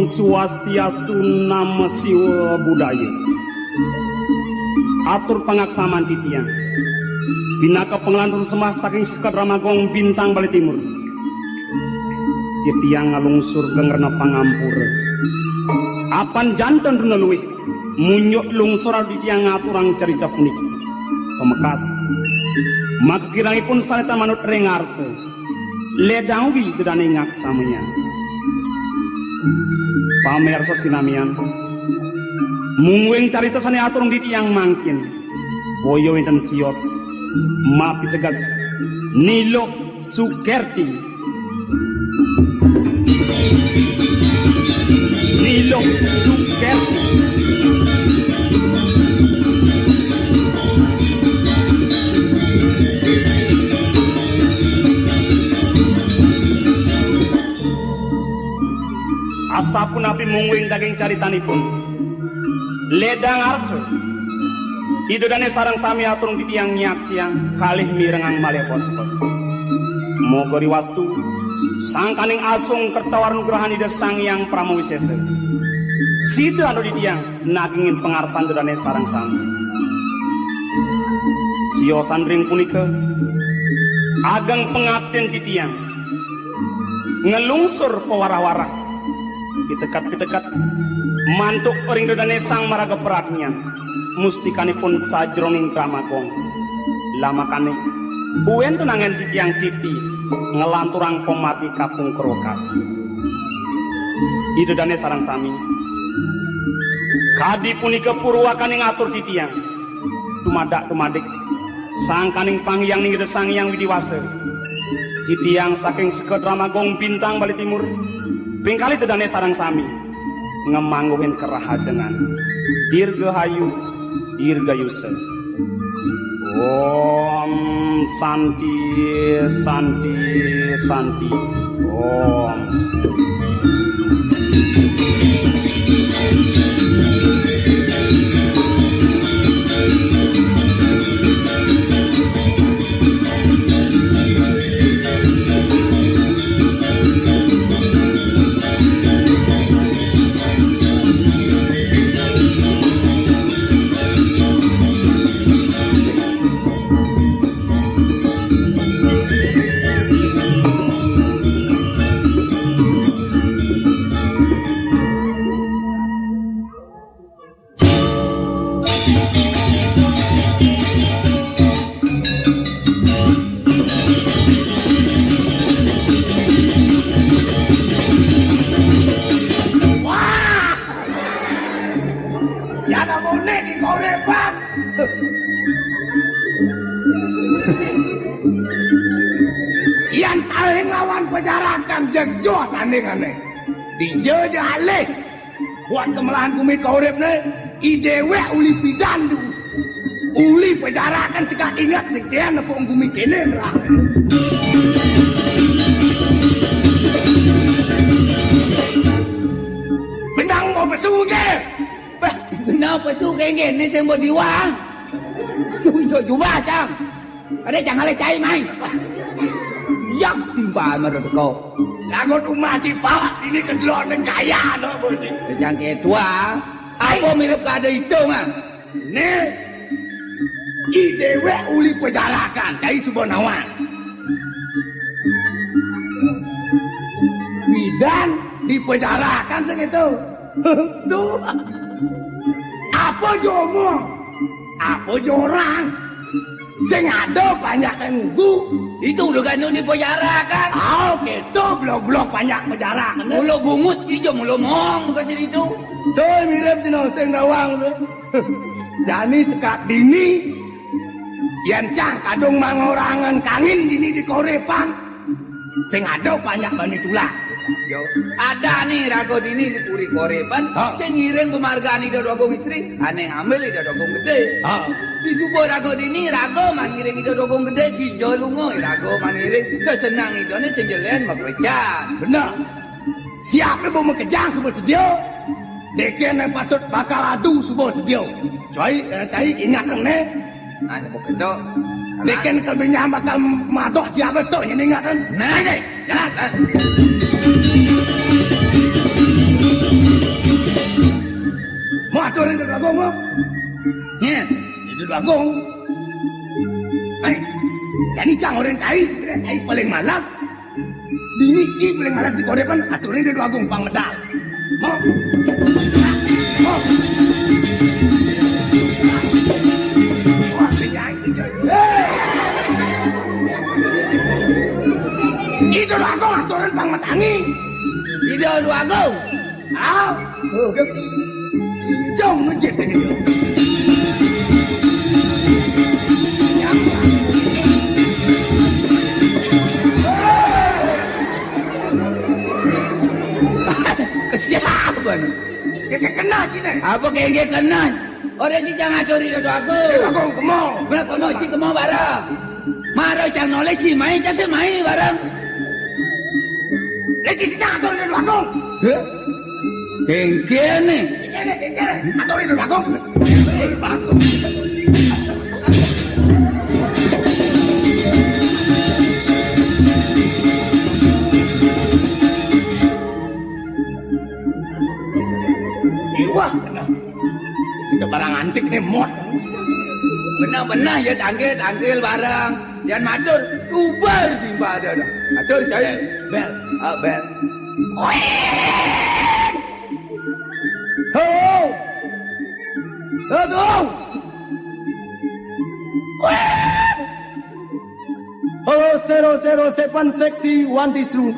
Swastiastu Namo Siwa Budaya. Atur pangaksaman titiang binaka pengelantur semah saking sekad ramagong bintang bali timur. Titiang ngalungsur gengerna pangampur apan janten runa luwih munyuk lungsur titiang ngaturang cerita punik pemekas makirangipun saneta manut rengarse ledangwi gedane ngaksamanya. Pamersa sinamian mungwing carita sane aturung di tiang mangkin boyo enten sios mapi tegas Nilo Sukerti Nilo Sukerti asapun api mungwing daging caritanipun ledang arse idodane sarang sami aturung di tiang nyak siang kalih mirengang malih pos-pos moga riwastu sangkaning asung kertawar nugrahan ida sang yang pramowisese sida anu di tiang nagingin pengarsan dodane sarang sami sio sandring punika ageng pengabten di tiang ngelungsur pewara-wara pitekat mantuk ring dodane sang maraga peratnya mustikanipun sajroning kramagong lamakane buwen tunangan di tiang titi ngelanturang komati kapung kerokas idodane sarang sami kadi punika purwakaning atur di tiang tumadak-tumadik sangkaning pangyang ning sang yang widiwase di tiang saking seked ramagong bintang bali timur pingkali tedane sarang sami ngemangguhin kerahajengan dirgahayu dirgayuse Om Santi Santi Santi Om yang saling lawan pejarakan jegjoh tandingannya dijejah alih buat kemelahan kumi kaurip nih idewe uli pidandu uli pejarakan sikak ingat siktian nepung kumi kene merah benang mau pesuge benang pesuge ini saya mau diwang sujo juga cang ada jangan lecai mai yang timbal mereka lagu rumah cipak ini kedua kaya no bodi yang kedua apa mirip kada hitungan nih idewe uli pejarakan dari Subonawan bidan dipejarakan segitu tuh apa jomo apa jorang sing ada banyak tenggu itu udah gandung dipejarakan oke tuh blok-blok banyak pejarakan mulut bungut hijau mulut mong bukan sini itu tuh mirip tino sing rawang tuh Jani sekat dini yang cang kadung mangorangan kangin dini di korepang sing ada banyak bani tulang. Yo, ada nih rago dini di puri korepan, sing ngiring penghargaan ida dogong istri, aneh ngambil ida dogong gede. Di subuh rago dini, rago mangiring ida dogong gede, hijau lungo, rago mangiring, sesenang idone sing jelen makwejan. Benar. Siapa yang mau kejang subur sedio? Deken yang patut bakal adu subur sedio. Cai ingatan ne. Ada pokok Deken kelbinya bakal madok siapa tu yang ingatan. Nah, Jangan. Mau aturin ke Bagong mau? Nyet. Itu Bagong. Baik. Jadi cang orang cai, sebenarnya cai paling malas. Dini i paling malas di korepan aturin ke Bagong pang medal. Mau? Mau? Wah, penyanyi itu. Itu Bagong aturin pang metangi. Ida dogong. Ah, jom ngecek ini. Kesiapan. Kita kena cina. Apa kayak kena? Orang ci jangan curi ida dogong. Bagong kemau. Berapa no ci kemau barang? Maro cang noleh ci main case main barang. Leci sedang aturin ke Bagong. Kengkian nih. Aturin ke Bagong. Wah, itu barang antik nih mod. Benar-benar ya tanggil barang. Yang matur tubar timba ada dah. Atur cai. Bel. Bel. Ho! Ho! Hello, 007 Sekti 1 is true.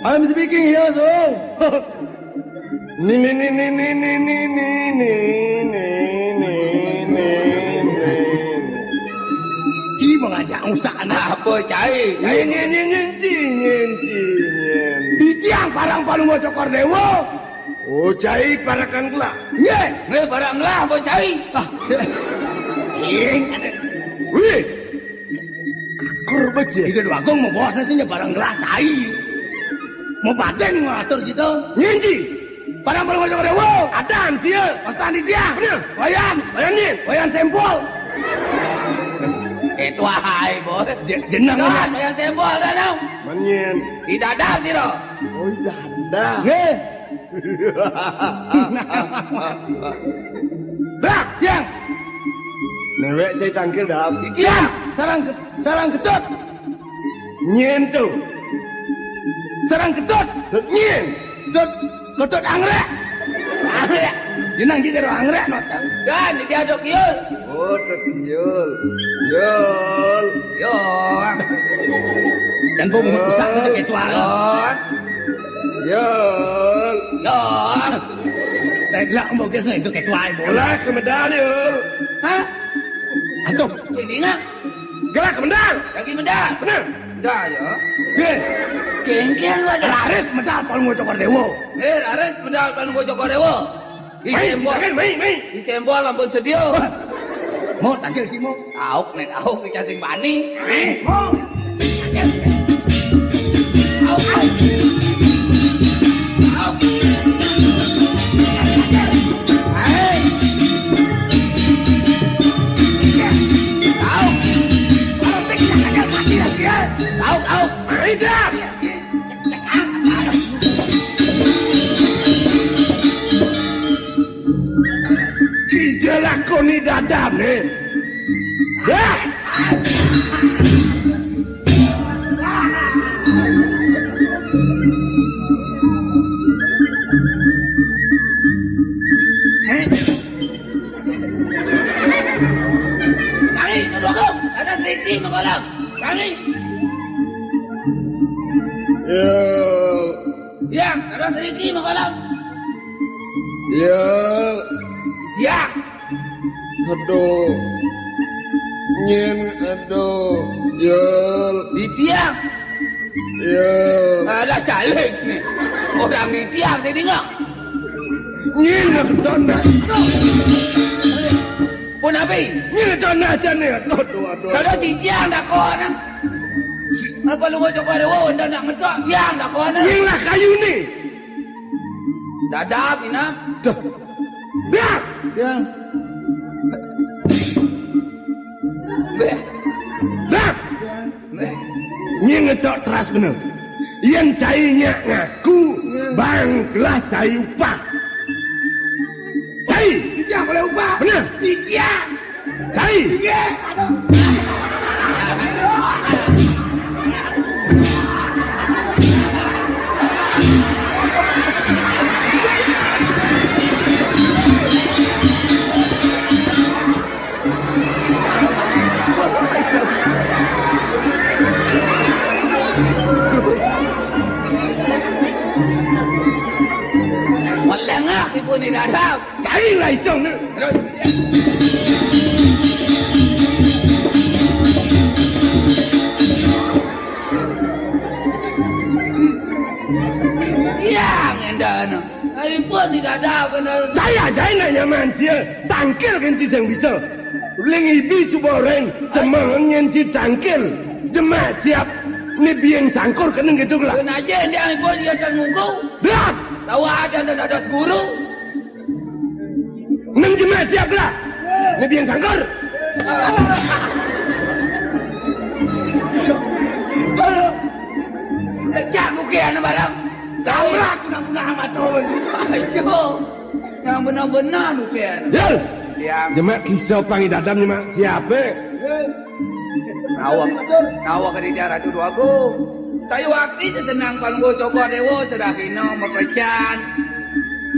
I'm speaking here, so. Ni. Ci mengajak usaha anak. Apa cai? Di tiang parang palung mau cokor dewo. Oh, cai parakan gelap. Nye. Nge barang lah apa cai? Ing. Wih, akur baca. Itu Bagong mau bosnya sih barang gelas cai. Mau baden mau atur gitu. Nyenji, Parang palung mau cokor dewo. adam cia. Pastan di tiang. Bener. Wayan. Bayanin. Wayan sempol. Itu hai boy. Jenang Kan aja. yang sembol dah dong. Manyen. Tidak ada tiro. Oh, dada. Nge. Brak, tiang. Newek cai tangkil dah. Tiang. Sarang ketut. Nyen tu. Sarang ketut. Nyen. Ketut anggrek. Anggrek. Jenang jadi anggrek notang. Dan dia ada kiul. Oh, terkiul. Yul. Yo. Dan bom rusak itu ketua. Yul. Yo. Teglak mau kesana itu ketua bola. Gelak kemedal yul. Hah? Antum. Ini ngak. Gelak kemedal. Lagi medal. Bener. Dah ya. Ge. Kengkian lu ada. Laris medal palung mau cokor dewo. Ares medal pan go joko rewo. Main, main. Di sembol lampun sedio. Mau tangkil cimo. Auk nek auk di cacing bani. Mau. Auk auk. Auk. Hai. Auk. Kalau tik tangkil mati dah dia. Auk auk. Tidak. Kijelak koni dadam nih. Dah. Kami duduk. Ada triki mengolam. Kami. Yul. Yang ada triki mengolam. Yul. Yang. Aduh. Nyen aduh. Yul. Di tiang. Yul. Ada caleg nih. Orang di tiang saya dengar. Nyen dona. Pun apa? Nyen dona aja nih. Aduh. Kalau di tiang dah kau nak. Apa lu ngocok ada wow dah nak ngecok tiang dah kau nak. Nyen lah kayu nih. Dadap inap. Dah. Tiang. Beh. Dah. Beh. Nyen ngedok teras bener. Yen cainya ngaku bang kelah cai upah. Cai. Tiang boleh ubah. Bener. Tiang. Cai. Melengah ibu ni dadap. Cai lah itu. Tiang endan. Ibu ni dadap benar. Saya jai nanya mancia tangkil kan ciseng bisa. Ling ibi cuba orang semang nyenci tangkil. Jemaah siap. Ni biang cangkor kena gitu lah. Kena aja dia ibu dia dan munggu. Lihat. Tahu ada dan ada guru. Neng jemaah siap lah. Ni biang cangkor. Jago ke anak barang. Saya guna-guna amat tu. Ayo. Yang benar-benar tu ke anak. Yel. Yang Jemaah kisah panggil dadam jemaah siapa? nawak ke dia ratu dua aku. Tayo waktu senang palunggo cokor dewo sudah kino makecan.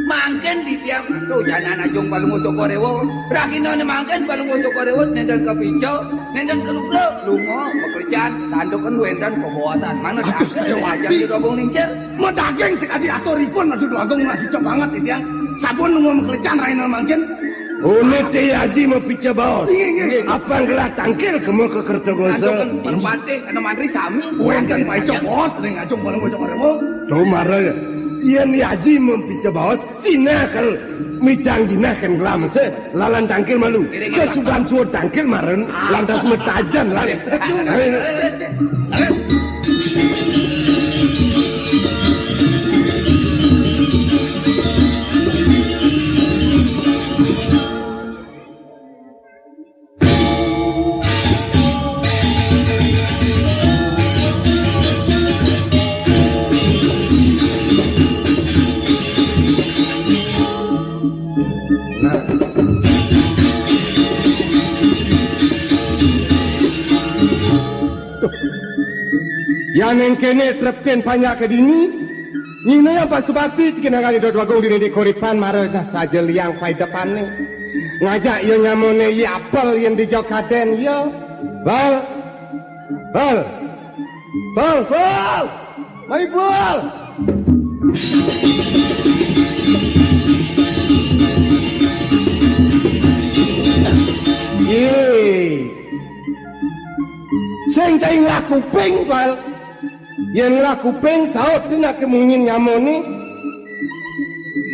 Mangken di tiap tu jangan ajung palunggo cokor dewo. Rakino ne mangken palunggo cokor dewo nenden ke pijo, nenden ke luglo, lungo makecan, sanduk kan wendan kebawasan. Mana dah ajang di dobong lincir. Mau daging sekali aturipun aduh agung masih cok banget itu yang sabun nunggu mekelecan raina mangkin. Umi teh haji mau pica baos. Apa gelah tangkil kemu ke Kertogoso? Sanduk kan perpate kana mantri sami. Wendan pai cok bos ning ngajung bareng cok remo. Tuh marah. Iya ni haji mau pica baos. Sina kal micang jinah kan gelam se lalan tangkil malu. Kesuban suat tangkil maren lantas metajan lah. Yang kene trepten banyak ke dini. Nina yang pas sebati kena kali dua gong dini di koripan marah dah saja liang pai depan ni. Ngajak yang ngamone ya apel yang di jauh kaden ya. Bal. Mai bal. Ye. Seng cai laku peng bal. Yang laku peng saut tu nak kemunyin ngamoni.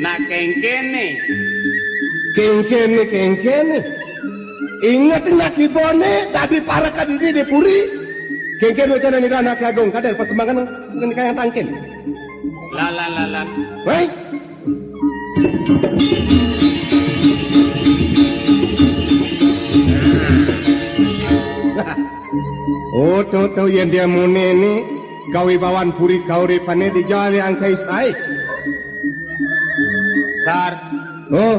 Nak kengkene. Kengkene. Ingat nak ibone tadi para kadiri di puri. Kengkene macam ni anak agung kadal persembahan dengan kaya tangkin. La. Baik. Oh, tahu yang dia mune ni kawibawan puri kauri pane di jalan yang sai. Sar. Oh,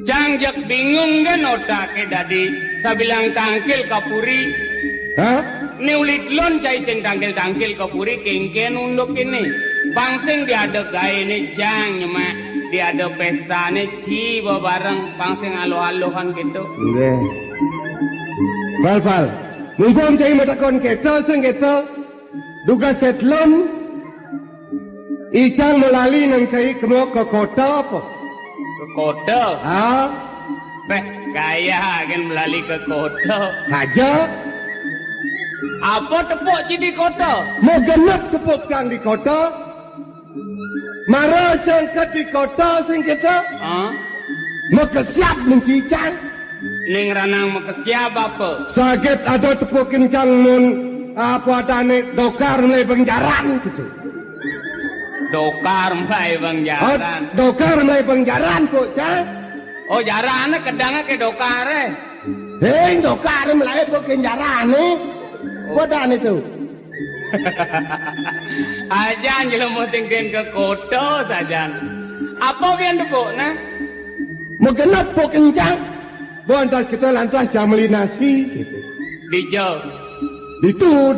Jangjak bingung kan otak ke dadi. Sabilang tangkil kapuri. ha? Niulit lon cai sing tangkil kapuri kengken unduk ini. Bangsing dia ada gaya ni jang nyema. Dia ada pesta ni ciba bareng. Bangsing alo-alohan gitu. Nggih. Bal. Mumpung cai matakon keto sing keto. Duga setlon. Icang melali nang cai kemo ke kota apa? Ke kota. Ha? Beh, gaya kan melalui ke kota. Aja Apa tepuk di kota? mau genep tepuk cang di kota. Mara cangkat di kota sing kita Ah, mau kesiap mencicang. ning ranang makesiap apa? Sakit ada tepuk kencang mun apa tane dokar mulai penjaran gitu. Dokar mulai bang jaran. Dokar mulai penjaran kok cang. Oh jaran kedangnya ke dokar Hei dokar mulai penjaran nih. Bodan itu. Ajan jelem musim ke kota saja. Apa yang tepuk nah? Mau genep po kencang. Bontas kita lantas jameli nasi gitu. Dijauh. Itu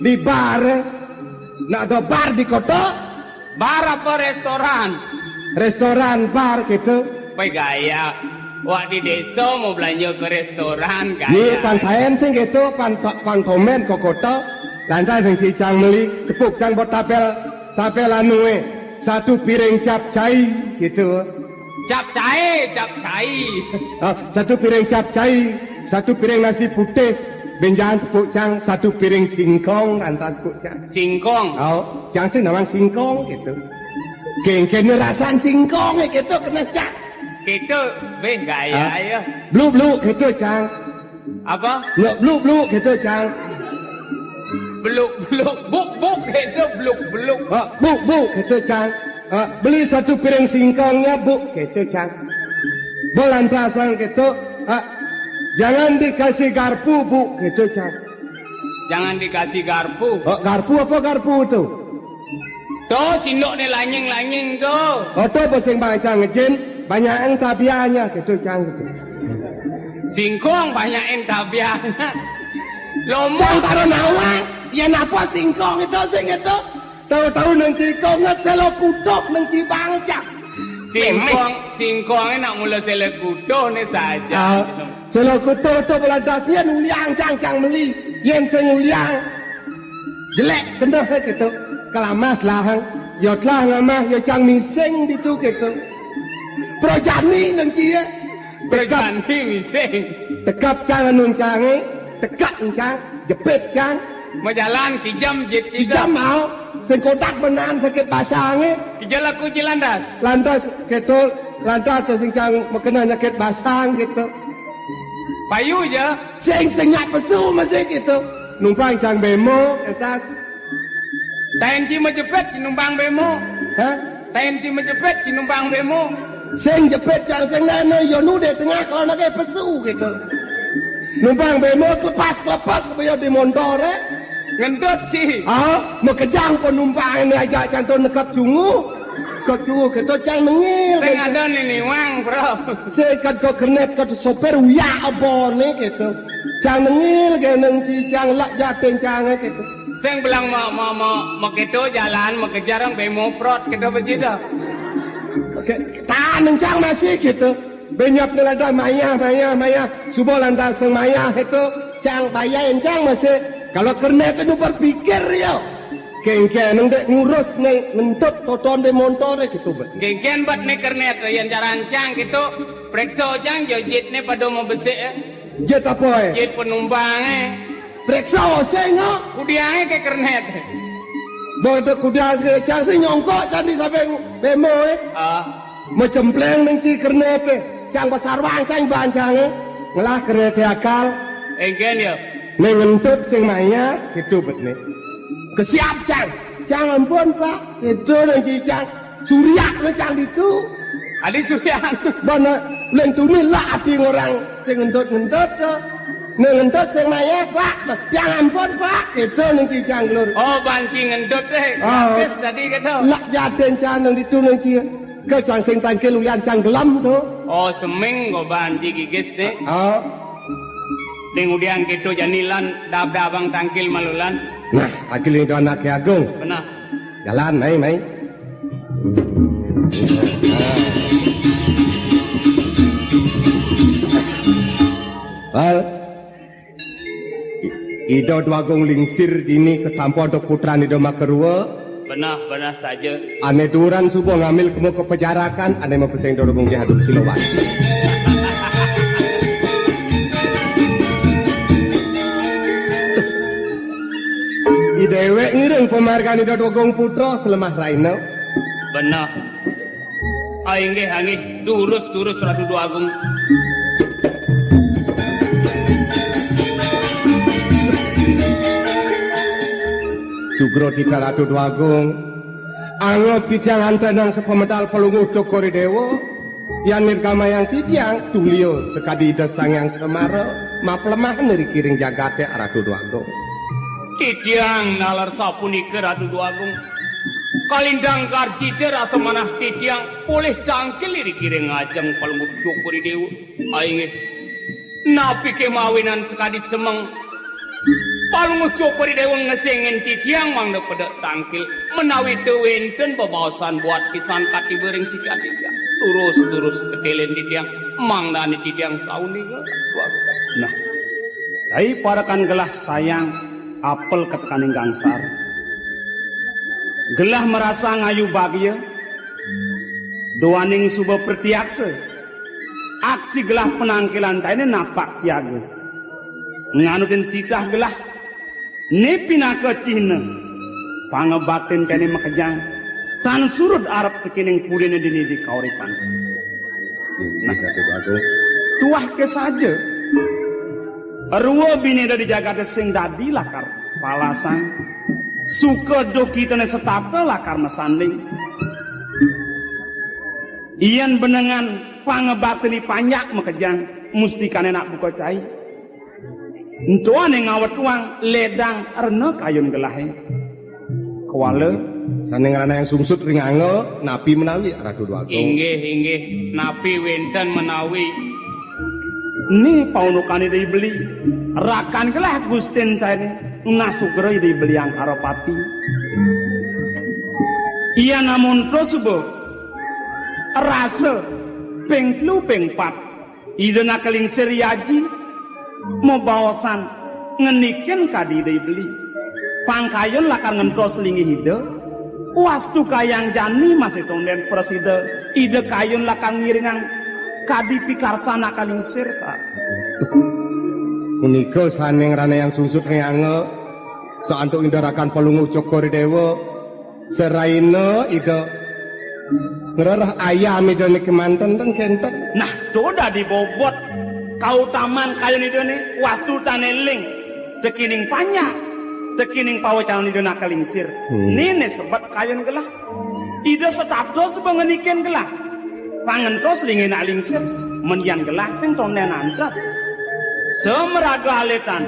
di bar. Nak ada bar di kota. Bar apa restoran? Restoran bar gitu. Pai gaya. Wak di desa mau belanja ke restoran Ye gaya. pantayan sing gitu pan komen ke kota. Lantas yang cicang meli tepuk cang buat tapel anu satu piring capcay gitu. Capcay. Satu piring capcay, satu piring nasi putih. Benjahan tepuk cang satu piring singkong lantas tepuk cang. Singkong. Oh, cang sing namang singkong gitu. Geng-geng rasan singkong gitu kena cang. Gitu, be gaya ya. Blue gitu cang. Apa? Blue gitu cang. Beluk, buk gitu, beluk. Bu gitu cang. Beli satu piring singkongnya bu gitu cang. Belantasan gitu. Jangan dikasih garpu bu gitu cang. Jangan dikasih garpu. Garpu apa garpu tuh? Tuh, sindok nih lanying tuh. Tuh pesing bacang ngejin banyak yang tabianya gitu cang gitu. Singkong banyak yang tabiannya. Lomba. Cang taruh nawa, ya napa singkong itu sing itu. Tahu-tahu nang cikonget selo kutuk nang cibang cang. Singkong nak mula sele kudo nih saja. Selo kutuk tu beladasnya nuliang cang meli. Yen sing nuliang jelek kena gitu. Kelamah lahang, yo telah ngamah yo cang mising gitu gitu. Projani nang cia. Berganti mising. Tekap cang anu cange, tekak cang, jepit cang. Mau jalan kijam jit Ijam mau, sing kotak menan sakit basange. Kijal aku jilandas. Lantas gitu, lantas sing cang mekena nyakit basang gitu. Payu aja. Sing nyak pesu masih gitu. Numpang cang bemo, etas. Tenci menjepit cinumbang bemo. Hah? Tenci menjepit cinumbang bemo. Sing jepit cang sing nana yo nude tengah kalau nak pesu gitu. Numpang bemo kelepas kaya di montore. Ngendut ci. Mau kejang penumpang ini aja canton nekap cungu. Kau cungu gitu cang nengil. Sing ada nih wang bro. Sekat kau kernet kau sopir uya apa nih gitu. Cang nengil kayak neng cicang lak jatin cang gitu. Sing bilang mau gitu jalan mau kejar orang bemo prot gitu begitu. Tahan neng cang masih gitu. Banyak nilada maya. Subuh lantas seng maya itu cang bayain cang masih. Kalau kernet itu berpikir ya. Kengke neng dek ngurus nih ngentut toton de montore gitu bet. Gegen bat nih kernet yang carancang gitu. Prekso cang jojit nih pada mau besek. Jet apa Jit penumpangnya. Preksa sengo. Kudiangnya ke kernet. Bodo kuda segala cang sih nyongkok candi sampai bemo Macam pleng neng ci kernet cang pasar wang cang bancang ngelah kernet akal. Egen ya. Neng ngentut sing maya gitu bet nih. Kesiap cang. Cang ampun pak. Itu neng ci cang. Surya neng cang itu. Adi suyang. Bana leng tuni lah ati orang sing ngentut tuh. Neng ngentut sing maya pak. Cang ampun pak. Itu neng ci cang lur. Oh banci ngendut deh. Gratis tadi gitu. Lak jaten cang neng itu neng ci. Ke cang sing tangkil uyan cang gelam tuh. Oh seming go banci gigis deh. Kemudian gitu janilan dab-dabang tangkil malulan. Nah, akil itu anak agung. Benar. Jalan, mai. Wal, ido dua gong lingsir ini ketampo do putra ido makerua. Benar saja. Ane duran subuh ngambil kemu ke pejarakan, ane mau peseng do gong dihadap silawat. margani dodogong putra selemah raina. Benar. Aing durus Ratu Dua Agung. Sugro tika Ratu Dua Agung. Anggap titiang antenang sepemedal pelungu cokori dewa. Yang nirgama yang titiang tulio sekadi desang yang semara. Maplemah neri kiring jagate Ratu Dua Agung. Titiang nalar sapunika Ratu Dua Agung. Kalindang karciter asa manah titiang boleh tangkil dikiring ngajeng palunggup cukuri dewa. Aing napi kemawinan sekadi semeng palunggup cukuri dewa ngesengin titiang mangda pada tangkil menawi tewenten bebawasan buat pisan kati bering si katiga turus ketelen titiang mangda ni titiang sauni. Nah, saya parakan gelah sayang apel ketekaning gangsar. Gelah merasa ngayu bagya doaning suba pertiakse aksi gelah penangkilan caine napak tiaga nganutin titah gelah nepina ke Cina pangebaktin caine makejang tan surut arep tekining pudene dini di kauripan. Nah, tuah ke saja arwa bini da dijaga sing dadi lakar palasang suka doki tene setata lakar mesanding. Iyan benengan pangebateni panyak makejang mustikane nak buka cai. Entuane ngawet uang ledang rene kayun gelahe. Kewale saneng rana yang sungsut ring ange napi menawi Ratu Dua Agung. Inggih napi wenten menawi. Ni paunukane dibeli rakan gelah Gusten caine. Nasugro ide beli yang karopati. Iya namun tosubo rasa pengklu pengpat ide nakaling seriaji mau bawasan ngenikin kadi ide beli pangkayon lakar ngentos lingi ide wastu kayang jani masih tonden preside ide kayon lakar ngiringan kadi pikarsana kaling sirsa. Menika saneng rana yang sungsut ngeange soantuk indarakan pelungu cokori dewa seraina ida ngerarah ayam ida ni kemanten dan kentet. Nah doda dibobot kau taman kayon ida ni wastu taneling tekining panyak tekining pawacanan ida nakalingsir nene sebat kayon gelah ida setapdo sebengeniken gelah pangentos lingin alingsir menyan gelah sing tonden antas semeraga aletan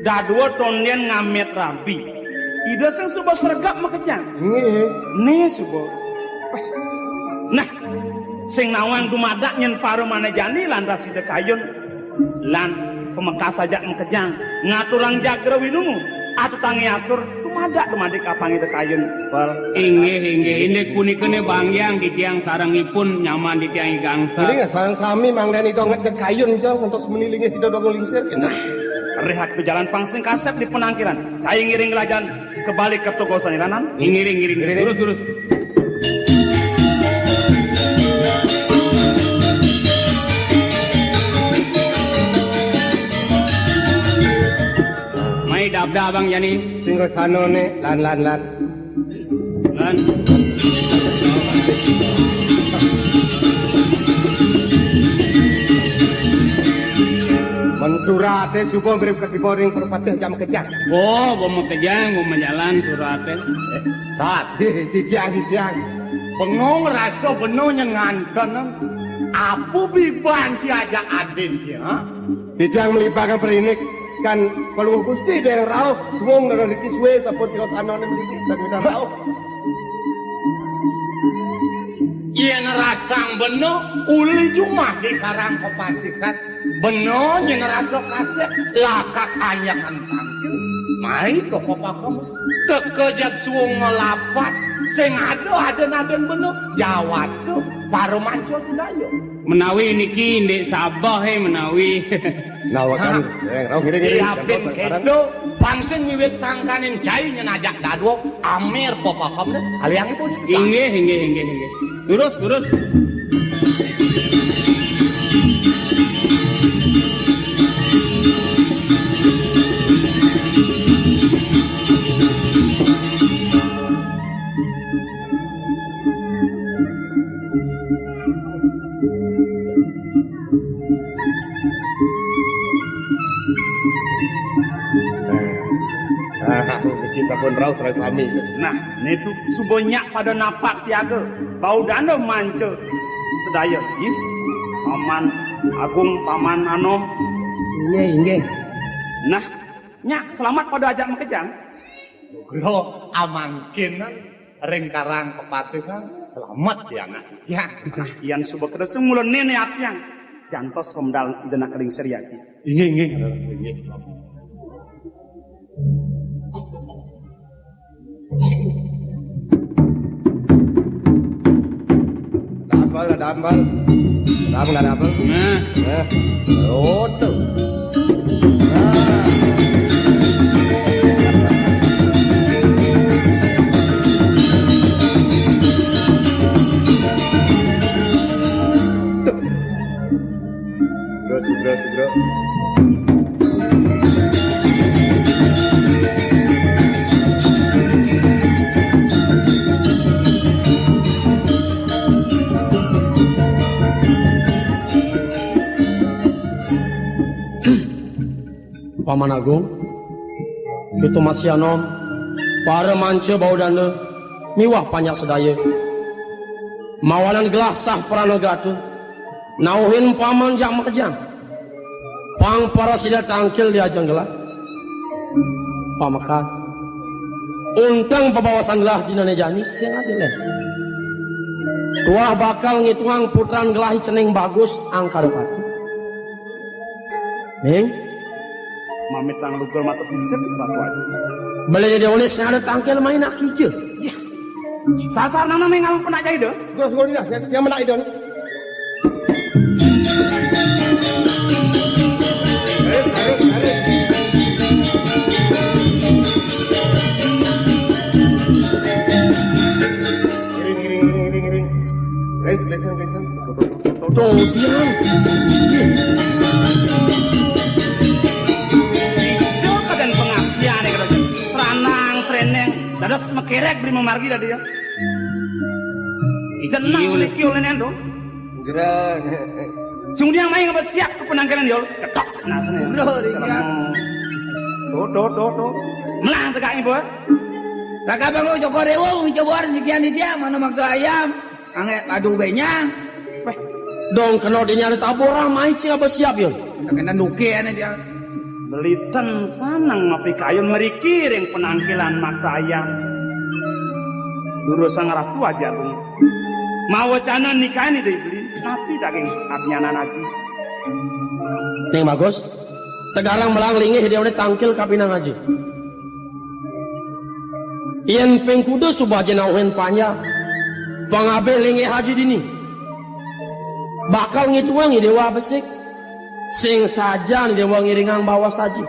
dadua tonden ngamet rabi ida sing suba sergap makejang nih suba nah sing nawang dumadak nyen paru mana jani lantas ida kayun lan pemekas saja makejang ngaturang jagra winungu atu tangi atur dumadik apang ida kayun wal inggih ini kunikene bangyang di tiang sarangipun nyaman di tiang gangsa. Jadi nggak sarang sami mangdani dong ngecek kayun jauh untuk semenilingi kita dong lingsir kena. Rehat ke jalan pangsing kasep di penangkiran. Cai ngiring gelajan kebalik ke toko saniranan. Ngiring terus. Mai dabda abang yani. Singgo sano ne lan. Mensurate subuh mirip ketiporing perpatih jam kejang. Oh, gua mau kejang, gua mau jalan surate. Saat titiang. Bengong rasa beno nyanganten. Apu bibanci aja adin ya. Titiang melibatkan perinik kan kalau gusti dari rauh semua dari kiswe sapun singgo sano ne mriki dan minta rauh. Yen rasang beno uli cuma di karang kopatikat beno yen rasa kasep lakak anyakan tampil mai ke kopakom tekejak suung ngelapat sing ada naden beno jawat tuh paru manco sedayo Menawi niki ndek Sabah menawi. Nawakan rauh ngiring-ngiring. Yapin kedo pangsing wiwit tangkanin cai nyenajak dadwo amer popakam deh. Aliangipun. Inggih. Terus. pun rau serang sami. Nah, itu subonya pada napak tiaga. Bau dana manca sedaya. Ya? Paman Agung, Paman Anom. Inggih. Nah, nyak selamat pada ajak makejang. Kula amangkin ring karang pepatih kan selamat ya anak. Ya. Nah, ian subuh kada semula nenek atiang. Jantos komdal dana keling seriaci. Inggih. Ada ambal. Kamu nggak ada ambal? Nah, Oh tuh. Bro. Paman Agung, itu masih anom, para manca bau dana, miwah banyak sedaya. Mawanan gelah sah pranagatu, nauhin paman jak makejang. Pang para sida tangkil di ajang gelah. Pamakas, untang pebawasan gelah di nane janis yang ada leh. Tuah bakal ngituang putran gelah ceneng bagus angka depati. Ning, mamit tang lugol mata sisip satu aja. boleh jadi oleh ada tangkil main nak hijau. Sasar nana mengalang penak jahit dah. Gua dah, yang mana itu? Giring. Lesan. Tuh diam. Hijau kadan pengaksian ya kada. Seranang sereneng. Dadas mekerek beri memargi tadi ya. Ijan nang leki oleh nendo. Gerang. Cung dia main ngapa siap ke penangkalan yo. Ketok nah sene. Bro, dia. Do. Melang tegak ibu. Tak kabang lo joko rewo, coba sekian dia mana makan ayam, anget adu benyang, Dong kena dinyari tabora main siapa siap yun. tak kena nuke ane dia. Belitan sanang mapi kayun merikiring penangkilan mata ayam. Dulu sang ratu aja bung. Mau wacana nikah ini dibeli, tapi daging abnyanan aji. Ning bagus. Tegalang melang lingih dia oleh tangkil kapinang aja. Ian pengkuda subah jenauhin panya. Pangabe lingih haji dini. Bakal ngituang dewa besik. Sing saja ni dewa ngiringang bawa saji.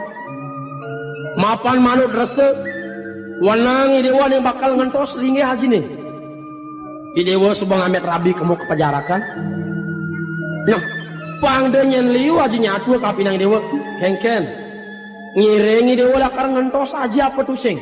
Mapan manut restu. Wanang dewa ni bakal ngentos lingih haji ni. Dewa subah ngamet rabi kamu kepajarakan. Nah, pang denyen liu haji nyatu kapinang dewa. Ken. Ngiringi dewa lakar ngentos aja apa tusing.